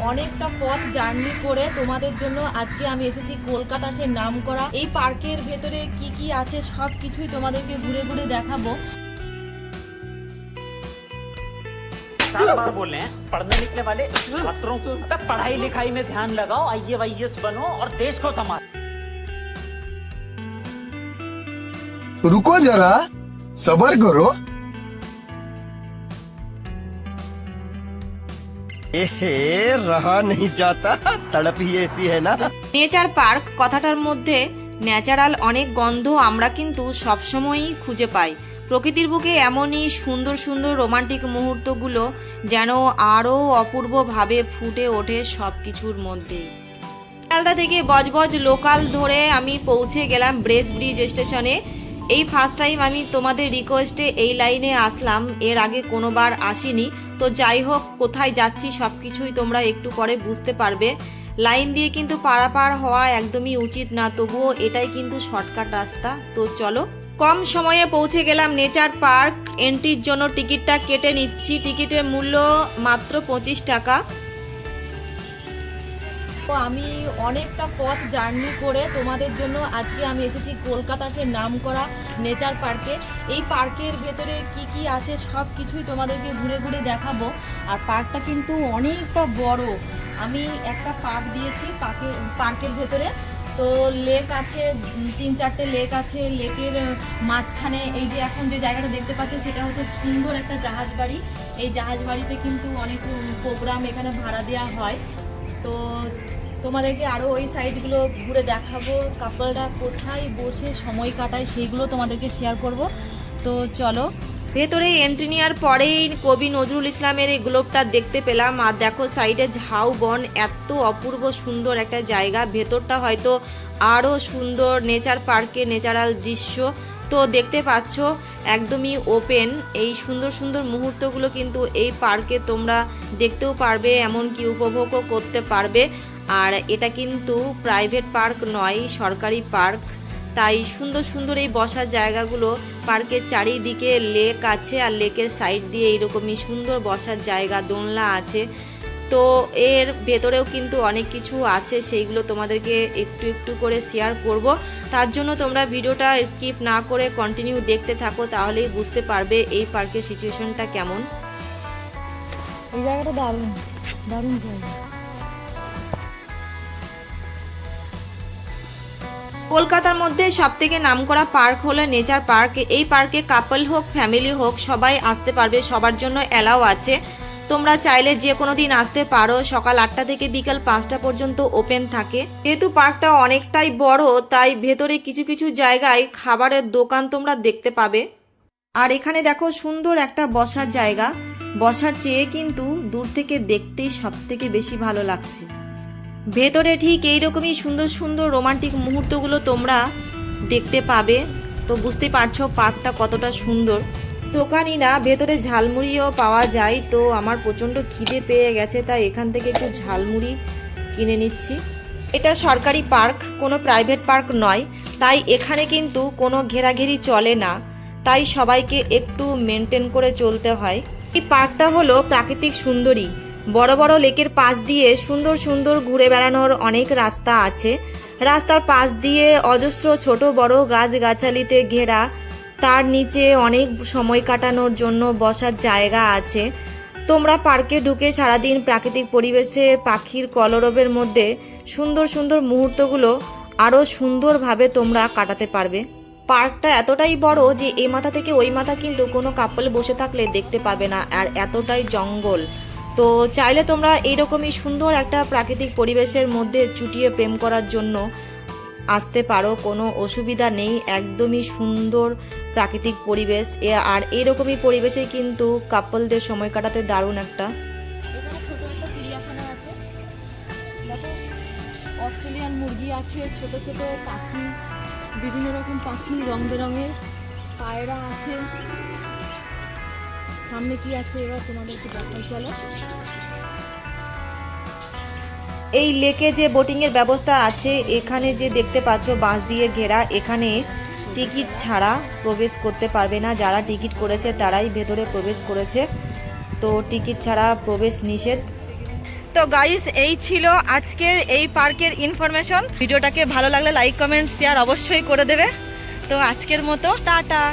অনেকটা পথ জার্নি করে তোমাদের জন্য আজকে আমি এসেছি কলকাতার সেই নামকরা এই পার্কের ভেতরে কি কি আছে সব কিছুই তোমাদেরকে ঘুরে ঘুরে দেখাবো। चार बार बोले हैं पढ़ने निकले वाले छात्रों को पढ़ाई लिखाई में ध्यान लगाओ, आईएएस बनो और देश को संभालो। रुको जरा, सबर करो। एहे, रहा नहीं जाता, तड़प ही ऐसी है ना। নেচার পার্ক কথাটার মধ্যে ন্যাচারাল অনেক গন্ধ আমরা কিন্তু সবসময়ই খুঁজে পাই। প্রকৃতির বুকে এমনই সুন্দর সুন্দর রোমান্টিক মুহূর্তগুলো যেন আরও অপূর্বভাবে ফুটে ওঠে সব কিছুর মধ্যেই। শিয়ালদা থেকে বজবজ লোকাল ধরে আমি পৌঁছে গেলাম ব্রেস ব্রিজ স্টেশনে। এই ফার্স্ট টাইম আমি তোমাদের রিকোয়েস্টে এই লাইনে আসলাম, এর আগে কোনোবার আসিনি। তো যাই হোক, কোথায় যাচ্ছি সব কিছুই তোমরা একটু পরে বুঝতে পারবে। লাইন দিয়ে কিন্তু পারাপার হওয়া একদমই উচিত না, তবুও এটাই কিন্তু শর্টকাট রাস্তা। তো চলো, কম সময়ে পৌঁছে গেলাম নেচার পার্ক। এন্ট্রির জন্য টিকিটটা কেটে নিচ্ছি। টিকিটের মূল্য মাত্র 25 টাকা। তো আমি অনেকটা পথ জার্নি করে তোমাদের জন্য আজকে আমি এসেছি কলকাতার সেই নামকরা নেচার পার্কে। এই পার্কের ভেতরে কি কি আছে সব কিছুই তোমাদেরকে ঘুরে ঘুরে দেখাবো। আর পার্কটা কিন্তু অনেকটা বড়। আমি একটা পার্ক দিয়েছি পার্কের ভেতরে। তো লেক আছে, 3-4টে লেক আছে। লেকের মাঝখানে এই যে এখন যে জায়গাটা দেখতে পাচ্ছ সেটা হচ্ছে সুন্দর একটা জাহাজ বাড়ি। এই জাহাজ বাড়িতে কিন্তু অনেক প্রোগ্রাম এখানে ভাড়া দেওয়া হয়। তো তোমাদেরকে আরও ওই সাইডগুলো ঘুরে দেখাবো, কাপলরা কোথায় বসে সময় কাটায় সেইগুলো তোমাদেরকে শেয়ার করব। তো চলো, ভেতরে এন্ট্রি নেওয়ার পরেই কবি নজরুল ইসলামের এই গ্লোবটা দেখতে পেলাম। আর দেখো সাইডে ঝাউবন, এত অপূর্ব সুন্দর একটা জায়গা। ভেতরটা হয়তো আরও সুন্দর, নেচার পার্কে ন্যাচারাল দৃশ্য তো দেখতে পাচ্ছ, একদমই ওপেন। এই সুন্দর সুন্দর মুহূর্তগুলো কিন্তু এই পার্কে তোমরা দেখতেও পারবে, এমনকি উপভোগও করতে পারবে। আর এটা কিন্তু প্রাইভেট পার্ক নয়, সরকারি পার্ক। তাই সুন্দর সুন্দর এই বসার জায়গাগুলো, পার্কের চারিদিকে লেক আছে আর লেকের সাইড দিয়ে এইরকমই সুন্দর বসার জায়গা, দোলনা আছে। তো এর ভেতরেও কিন্তু অনেক কিছু আছে, সেইগুলো তোমাদেরকে একটু একটু করে শেয়ার করব। তার জন্য তোমরা ভিডিওটা স্কিপ না করে কন্টিনিউ দেখতে থাকো, তাহলেই বুঝতে পারবে এই পার্কের সিচুয়েশনটা কেমন। এই জায়গাটা দারুণ দারুণ জায়গা। কলকাতার মধ্যে সবথেকে নামকরা পার্ক হলো নেচার পার্ক। এই পার্কে কাপল হোক ফ্যামিলি হোক সবাই আসতে পারবে, সবার জন্য অ্যালাউ আছে। তোমরা চাইলে যে কোনো দিন আসতে পারো। সকাল 8টা থেকে বিকাল 5টা পর্যন্ত ওপেন থাকে। যেহেতু পার্কটা অনেকটাই বড়, তাই ভেতরে কিছু কিছু জায়গায় খাবারের দোকান তোমরা দেখতে পাবে। আর এখানে দেখো সুন্দর একটা বসার জায়গা। বসার চেয়ে কিন্তু দূর থেকে দেখতেই সব থেকে বেশি ভালো লাগছে। ভেতরে ঠিক এইরকমই সুন্দর সুন্দর রোমান্টিক মুহূর্তগুলো তোমরা দেখতে পাবে। তো বুঝতে পারছো পার্কটা কতটা সুন্দর। দোকানি না, ভেতরে ঝালমুড়িও পাওয়া যায়। তো আমার প্রচণ্ড খিদে পেয়ে গেছে, তাই এখান থেকে একটু ঝালমুড়ি কিনে নিচ্ছি। এটা সরকারি পার্ক, কোনো প্রাইভেট পার্ক নয়, তাই এখানে কিন্তু কোনো ঘেরাঘেরি চলে না। তাই সবাইকে একটু মেনটেন করে চলতে হয়। এই পার্কটা হলো প্রাকৃতিক সুন্দরী। বড় বড় লেকের পাশ দিয়ে সুন্দর সুন্দর ঘুরে বেড়ানোর অনেক রাস্তা আছে। রাস্তার পাশ দিয়ে অজস্র ছোট বড় গাছগাছালিতে ঘেরা। তার নিচে অনেক সময় কাটানোর জন্য বসার জায়গা আছে। তোমরা পার্কে ঢুকে সারাদিন প্রাকৃতিক পরিবেশে পাখির কলরবের মধ্যে সুন্দর সুন্দর মুহূর্তগুলো আরও সুন্দরভাবে তোমরা কাটাতে পারবে। পার্কটা এতটাই বড় যে এই মাথা থেকে ওই মাথা কিন্তু কোনো কাপল বসে থাকলে দেখতে পাবে না, আর এতটাই জঙ্গল। তো চাইলে তোমরা এইরকমই সুন্দর একটা প্রাকৃতিক পরিবেশের মধ্যে চুটিয়ে প্রেম করার জন্য আসতে পারো, কোনো অসুবিধা নেই। একদমই সুন্দর প্রাকৃতিক পরিবেশ। আর এইরকমই পরিবেশে কিন্তু কাপলদের সময় কাটাতে দারুণ একটা। এখানে ছোট একটা চিড়িয়াখানা আছে, দেখো অস্ট্রেলিয়ান মুরগি আছে, ছোট ছোট পাখি, বিভিন্ন রকম পাখি, রং বেরঙের পায়রা আছে। সামনে কি আছে এবার তোমাদেরকে দেখাই, চলো। এই লেকে যে বোটিং এর ব্যবস্থা আছে, এখানে যে দেখতে পাচ্ছ বাঁশ দিয়ে ঘেরা, এখানে টিকিট ছাড়া প্রবেশ করতে পারবে না। যারা টিকিট করেছে তারাই ভেতরে প্রবেশ করেছে, তো টিকিট ছাড়া প্রবেশ নিষেধ। তো গাইস এই ছিল আজকের এই পার্কের ইনফরমেশন। ভিডিওটাকে ভালো লাগলে লাইক কমেন্ট শেয়ার অবশ্যই করে দেবে। তো আজকের মতো টাটা।